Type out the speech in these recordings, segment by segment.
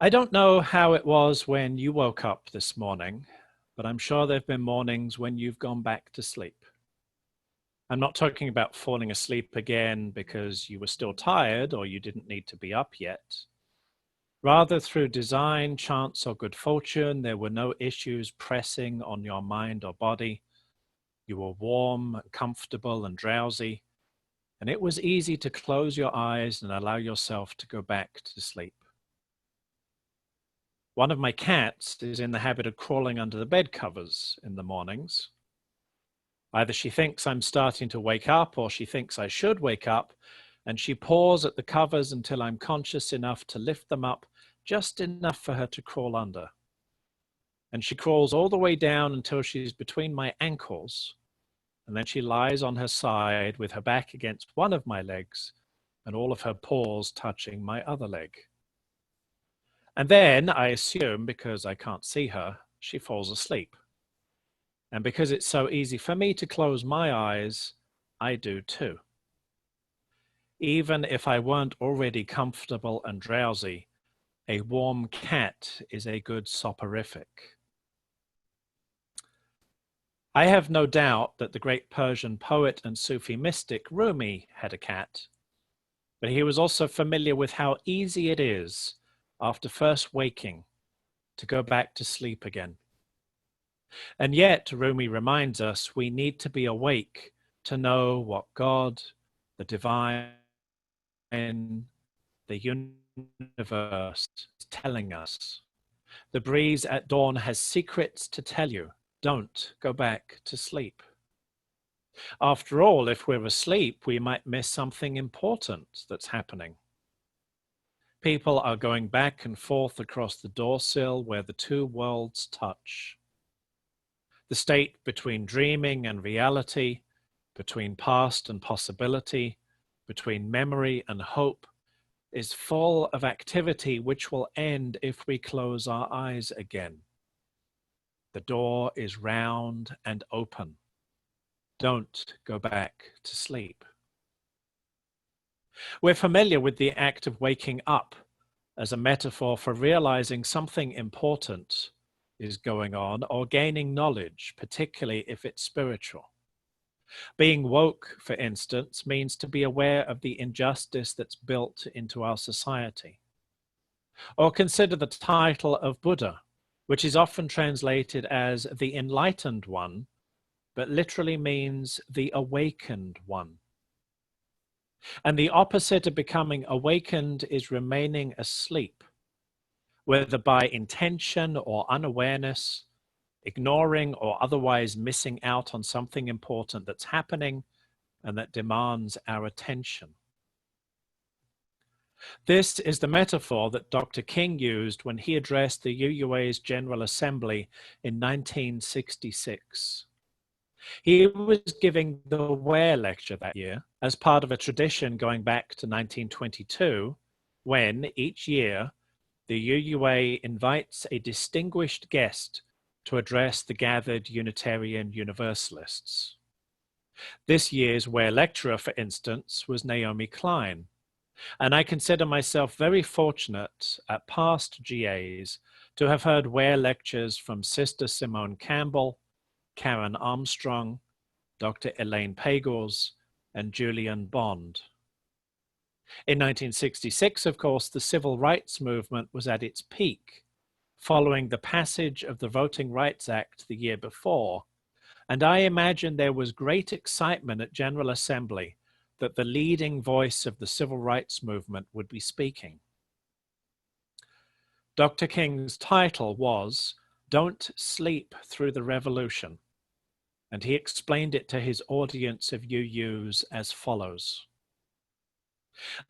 I don't know how it was when you woke up this morning, but I'm sure there have been mornings when you've gone back to sleep. I'm not talking about falling asleep again because you were still tired or you didn't need to be up yet. Rather, through design, chance, or good fortune, there were no issues pressing on your mind or body. You were warm, comfortable, and drowsy, and it was easy to close your eyes and allow yourself to go back to sleep. One of my cats is in the habit of crawling under the bed covers in the mornings. Either she thinks I'm starting to wake up or she thinks I should wake up, and she paws at the covers until I'm conscious enough to lift them up just enough for her to crawl under. And she crawls all the way down until she's between my ankles, and then she lies on her side with her back against one of my legs and all of her paws touching my other leg. And then, I assume, because I can't see her, she falls asleep. And because it's so easy for me to close my eyes, I do too. Even if I weren't already comfortable and drowsy, a warm cat is a good soporific. I have no doubt that the great Persian poet and Sufi mystic Rumi had a cat, but he was also familiar with how easy it is after first waking to go back to sleep again. And yet, Rumi reminds us we need to be awake to know what God, the divine, the universe is telling us. The breeze at dawn has secrets to tell you. Don't go back to sleep. After all, if we're asleep, we might miss something important that's happening. People are going back and forth across the doorsill where the two worlds touch. The state between dreaming and reality, between past and possibility, between memory and hope, is full of activity which will end if we close our eyes again. The door is round and open. Don't go back to sleep. We're familiar with the act of waking up as a metaphor for realizing something important is going on or gaining knowledge, particularly if it's spiritual. Being woke, for instance, means to be aware of the injustice that's built into our society. Or consider the title of Buddha, which is often translated as the enlightened one, but literally means the awakened one. And the opposite of becoming awakened is remaining asleep, whether by intention or unawareness, ignoring or otherwise missing out on something important that's happening and that demands our attention. This is the metaphor that Dr. King used when he addressed the UUA's General Assembly in 1966. He was giving the Ware Lecture that year as part of a tradition going back to 1922, when each year the UUA invites a distinguished guest to address the gathered Unitarian Universalists. This year's Ware lecturer, for instance, was Naomi Klein, and I consider myself very fortunate at past GAs to have heard Ware lectures from Sister Simone Campbell, Karen Armstrong, Dr. Elaine Pagels, and Julian Bond. In 1966, of course, the civil rights movement was at its peak, following the passage of the Voting Rights Act the year before, and I imagine there was great excitement at General Assembly that the leading voice of the civil rights movement would be speaking. Dr. King's title was "Don't Sleep Through the Revolution," and he explained it to his audience of UUs as follows.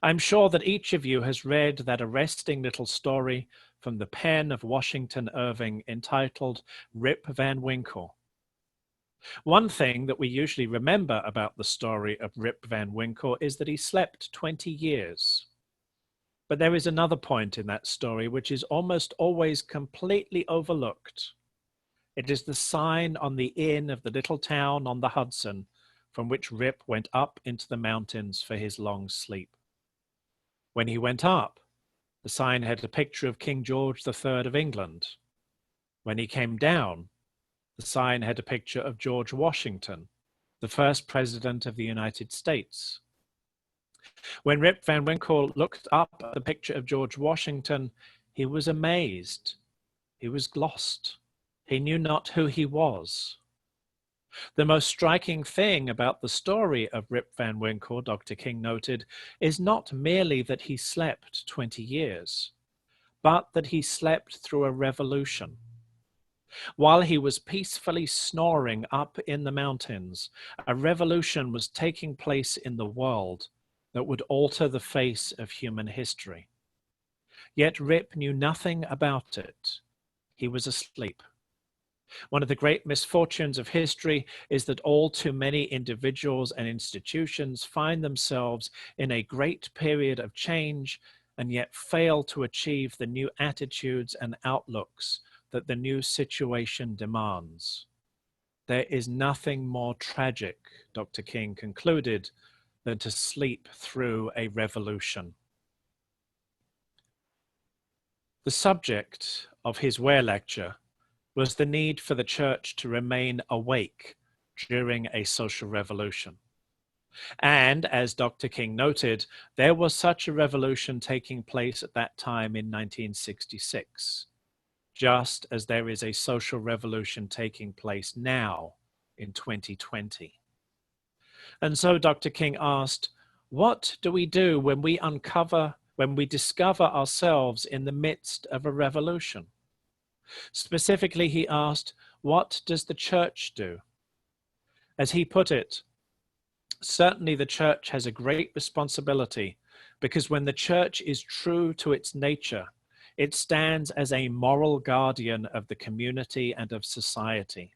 I'm sure that each of you has read that arresting little story from the pen of Washington Irving entitled Rip Van Winkle. One thing that we usually remember about the story of Rip Van Winkle is that he slept 20 years. But there is another point in that story which is almost always completely overlooked. It is the sign on the inn of the little town on the Hudson from which Rip went up into the mountains for his long sleep. When he went up, the sign had a picture of King George III of England. When he came down, the sign had a picture of George Washington, the first president of the United States. When Rip Van Winkle looked up at the picture of George Washington, he was amazed. He was lost. He knew not who he was. The most striking thing about the story of Rip Van Winkle, Dr. King noted, is not merely that he slept 20 years, but that he slept through a revolution. While he was peacefully snoring up in the mountains, a revolution was taking place in the world that would alter the face of human history. Yet Rip knew nothing about it. He was asleep. One of the great misfortunes of history is that all too many individuals and institutions find themselves in a great period of change and yet fail to achieve the new attitudes and outlooks that the new situation demands. There is nothing more tragic, Dr. King concluded, than to sleep through a revolution. The subject of his Ware lecture was the need for the church to remain awake during a social revolution. And as Dr. King noted, there was such a revolution taking place at that time in 1966, just as there is a social revolution taking place now in 2020. And so Dr. King asked, what do we do when we discover ourselves in the midst of a revolution? Specifically, he asked, what does the church do? As he put it, certainly the church has a great responsibility, because when the church is true to its nature, it stands as a moral guardian of the community and of society.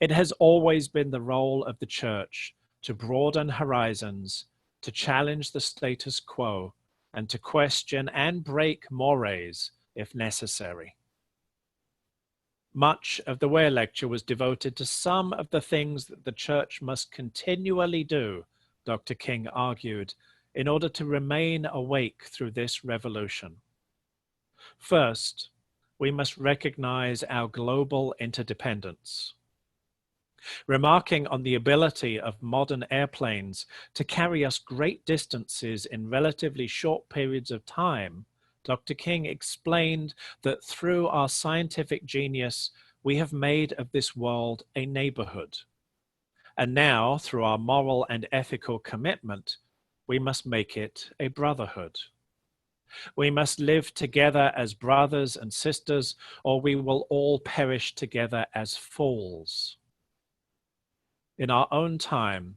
It has always been the role of the church to broaden horizons, to challenge the status quo, and to question and break mores if necessary. Much of the Ware lecture was devoted to some of the things that the church must continually do, Dr. King argued, in order to remain awake through this revolution. First, we must recognize our global interdependence. Remarking on the ability of modern airplanes to carry us great distances in relatively short periods of time, Dr. King explained that through our scientific genius, we have made of this world a neighborhood. And now, through our moral and ethical commitment, we must make it a brotherhood. We must live together as brothers and sisters, or we will all perish together as fools. In our own time,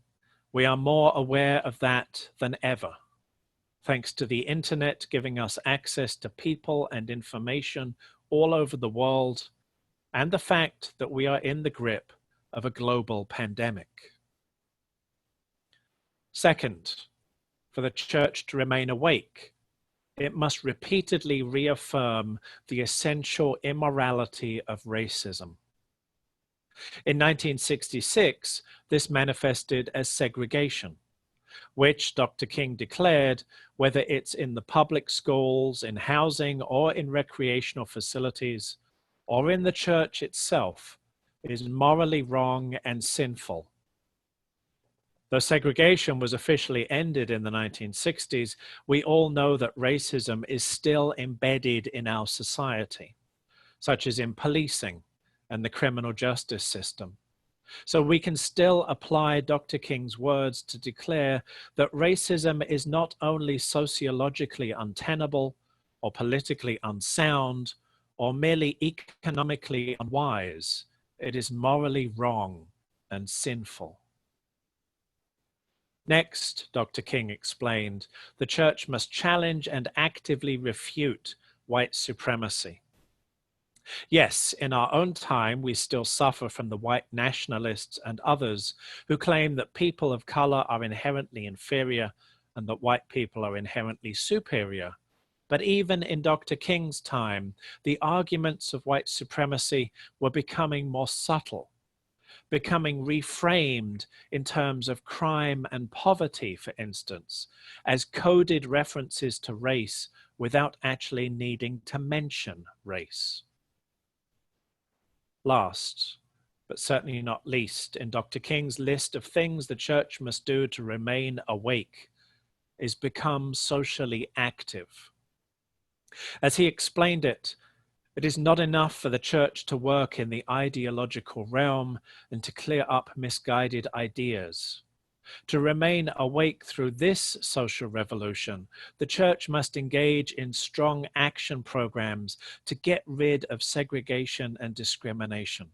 we are more aware of that than ever, thanks to the internet giving us access to people and information all over the world, and the fact that we are in the grip of a global pandemic. Second, for the church to remain awake, it must repeatedly reaffirm the essential immorality of racism. In 1966, this manifested as segregation, which Dr. King declared, whether it's in the public schools, in housing, or in recreational facilities, or in the church itself, is morally wrong and sinful. Though segregation was officially ended in the 1960s, we all know that racism is still embedded in our society, such as in policing and the criminal justice system. So we can still apply Dr. King's words to declare that racism is not only sociologically untenable or politically unsound or merely economically unwise, it is morally wrong and sinful. Next, Dr. King explained, the church must challenge and actively refute white supremacy. Yes, in our own time, we still suffer from the white nationalists and others who claim that people of color are inherently inferior and that white people are inherently superior. But even in Dr. King's time, the arguments of white supremacy were becoming more subtle, becoming reframed in terms of crime and poverty, for instance, as coded references to race without actually needing to mention race. Last, but certainly not least, in Dr. King's list of things the church must do to remain awake is become socially active. As he explained it, it is not enough for the church to work in the ideological realm and to clear up misguided ideas. To remain awake through this social revolution, the church must engage in strong action programs to get rid of segregation and discrimination.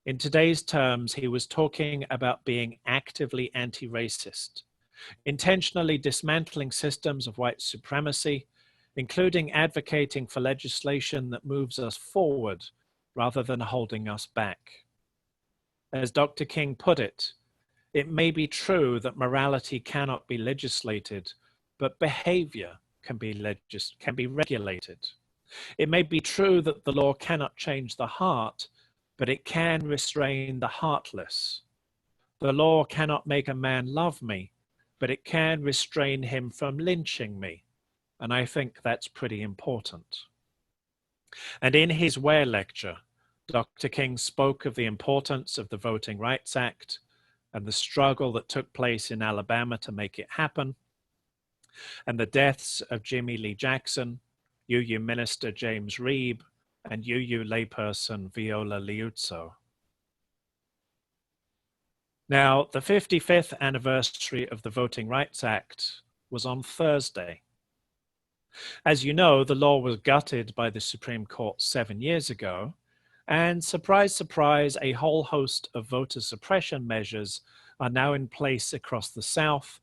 In today's terms, he was talking about being actively anti-racist, intentionally dismantling systems of white supremacy, including advocating for legislation that moves us forward rather than holding us back. As Dr. King put it may be true that morality cannot be legislated, but behavior can be regulated. It may be true that the law cannot change the heart, but it can restrain the heartless. The law cannot make a man love me, but it can restrain him from lynching me. And I think that's pretty important. And in his Ware lecture, Dr. King spoke of the importance of the Voting Rights Act and the struggle that took place in Alabama to make it happen, and the deaths of Jimmy Lee Jackson, UU Minister James Reeb, and UU layperson Viola Liuzzo. Now, the 55th anniversary of the Voting Rights Act was on Thursday. As you know, the law was gutted by the Supreme Court 7 years ago, and surprise, surprise, a whole host of voter suppression measures are now in place across the South,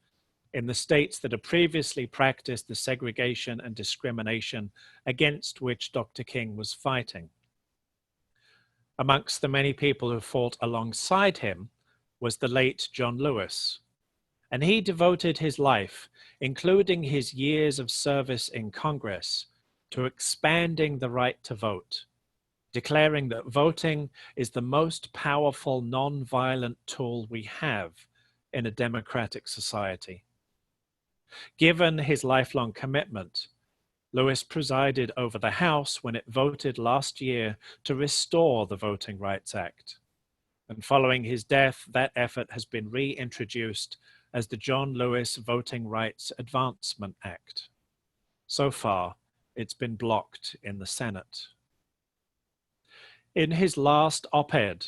in the states that had previously practiced the segregation and discrimination against which Dr. King was fighting. Amongst the many people who fought alongside him was the late John Lewis, and he devoted his life, including his years of service in Congress, to expanding the right to vote, declaring that voting is the most powerful non-violent tool we have in a democratic society. Given his lifelong commitment, Lewis presided over the House when it voted last year to restore the Voting Rights Act. And following his death, that effort has been reintroduced as the John Lewis Voting Rights Advancement Act. So far, it's been blocked in the Senate. In his last op-ed,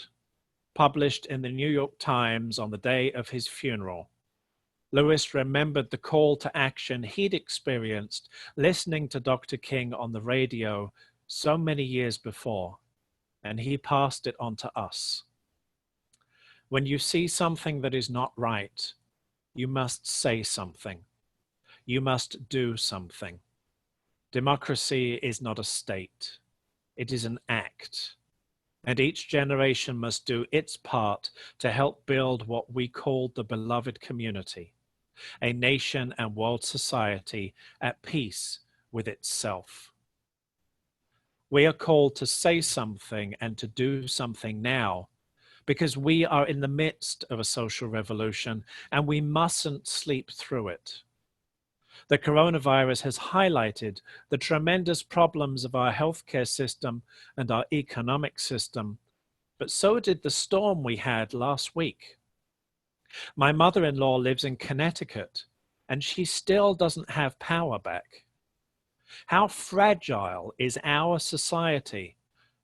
published in the New York Times on the day of his funeral, Lewis remembered the call to action he'd experienced listening to Dr. King on the radio so many years before, and he passed it on to us. When you see something that is not right, you must say something. You must do something. Democracy is not a state. It is an act. And each generation must do its part to help build what we call the beloved community, a nation and world society at peace with itself. We are called to say something and to do something now, because we are in the midst of a social revolution and we mustn't sleep through it. The coronavirus has highlighted the tremendous problems of our healthcare system and our economic system, but so did the storm we had last week. My mother-in-law lives in Connecticut, and she still doesn't have power back. How fragile is our society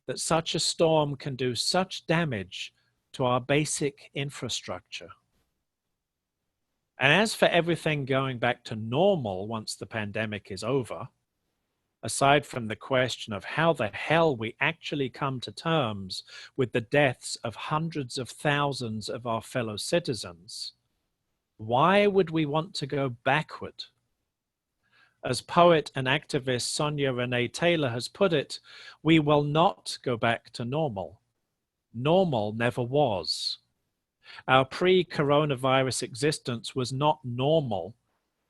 that such a storm can do such damage to our basic infrastructure? And as for everything going back to normal once the pandemic is over, aside from the question of how the hell we actually come to terms with the deaths of hundreds of thousands of our fellow citizens, why would we want to go backward? As poet and activist Sonia Renee Taylor has put it, we will not go back to normal. Normal never was. Our pre-coronavirus existence was not normal,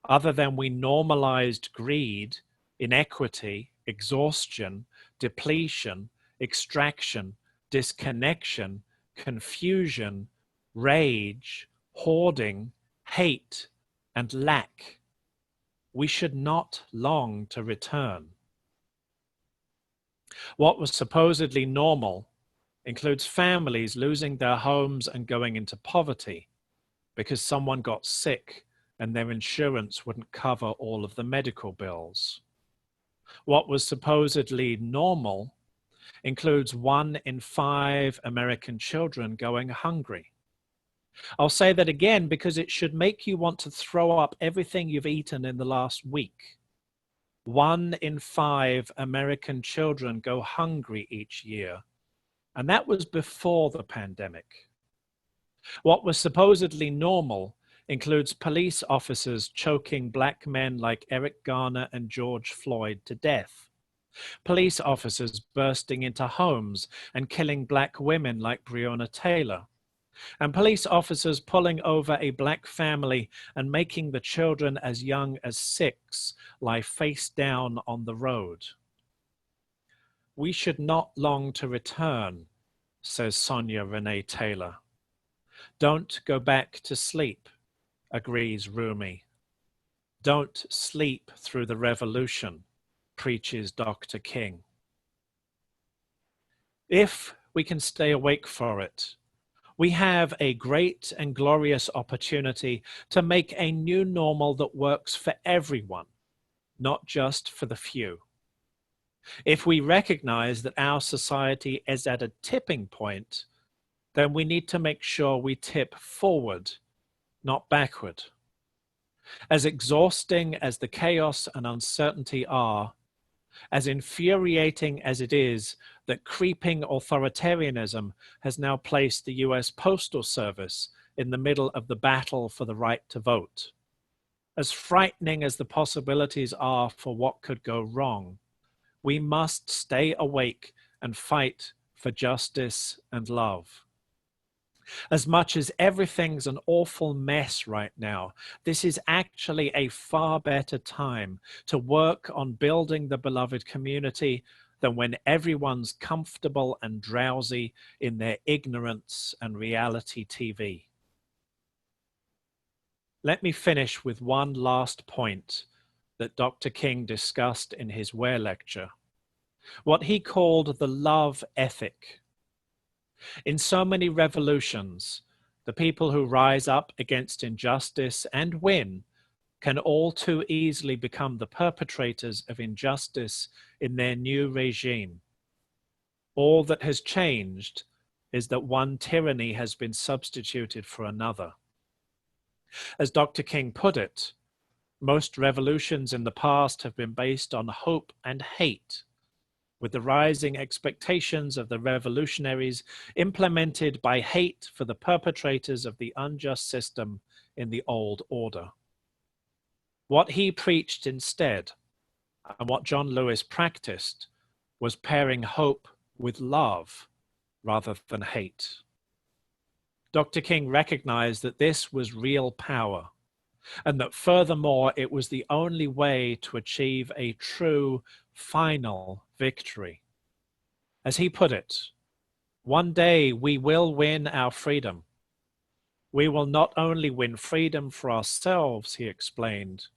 other than we normalized greed, inequity, exhaustion, depletion, extraction, disconnection, confusion, rage, hoarding, hate, and lack. We should not long to return. What was supposedly normal includes families losing their homes and going into poverty because someone got sick and their insurance wouldn't cover all of the medical bills. What was supposedly normal includes 1 in 5 American children going hungry. I'll say that again because it should make you want to throw up everything you've eaten in the last week. 1 in 5 American children go hungry each year, and that was before the pandemic. What was supposedly normal includes police officers choking black men like Eric Garner and George Floyd to death, police officers bursting into homes and killing black women like Breonna Taylor, and police officers pulling over a black family and making the children as young as 6 lie face down on the road. We should not long to return, says Sonia Renee Taylor. Don't go back to sleep, agrees Rumi. Don't sleep through the revolution, preaches Dr. King. If we can stay awake for it, we have a great and glorious opportunity to make a new normal that works for everyone, not just for the few. If we recognize that our society is at a tipping point, then we need to make sure we tip forward, not backward. As exhausting as the chaos and uncertainty are, as infuriating as it is that creeping authoritarianism has now placed the US Postal Service in the middle of the battle for the right to vote, as frightening as the possibilities are for what could go wrong, we must stay awake and fight for justice and love. As much as everything's an awful mess right now, this is actually a far better time to work on building the beloved community than when everyone's comfortable and drowsy in their ignorance and reality TV. Let me finish with one last point that Dr. King discussed in his Ware lecture, what he called the love ethic. In so many revolutions, the people who rise up against injustice and win can all too easily become the perpetrators of injustice in their new regime. All that has changed is that one tyranny has been substituted for another. As Dr. King put it, most revolutions in the past have been based on hope and hate, with the rising expectations of the revolutionaries implemented by hate for the perpetrators of the unjust system in the old order. What he preached instead, and what John Lewis practiced, was pairing hope with love rather than hate. Dr. King recognized that this was real power, and that furthermore, it was the only way to achieve a true final victory. As he put it, one day we will win our freedom. We will not only win freedom for ourselves, he explained,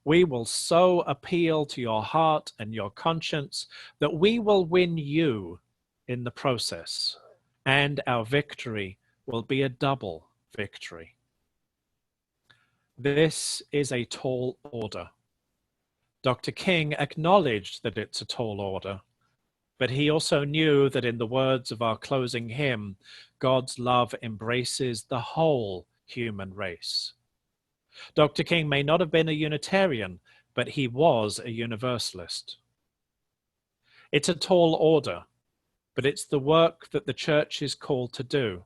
we will so appeal to your heart and your conscience that we will win you in the process, and our victory will be a double victory. This is a tall order. Dr. King acknowledged that it's a tall order, but he also knew that in the words of our closing hymn, God's love embraces the whole human race. Dr. King may not have been a Unitarian, but he was a Universalist. It's a tall order, but it's the work that the church is called to do,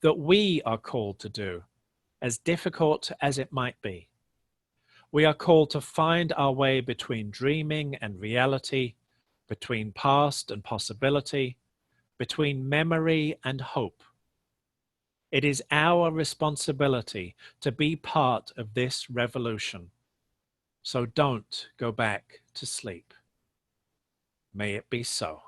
that we are called to do, as difficult as it might be. We are called to find our way between dreaming and reality, between past and possibility, between memory and hope. It is our responsibility to be part of this revolution. So don't go back to sleep. May it be so.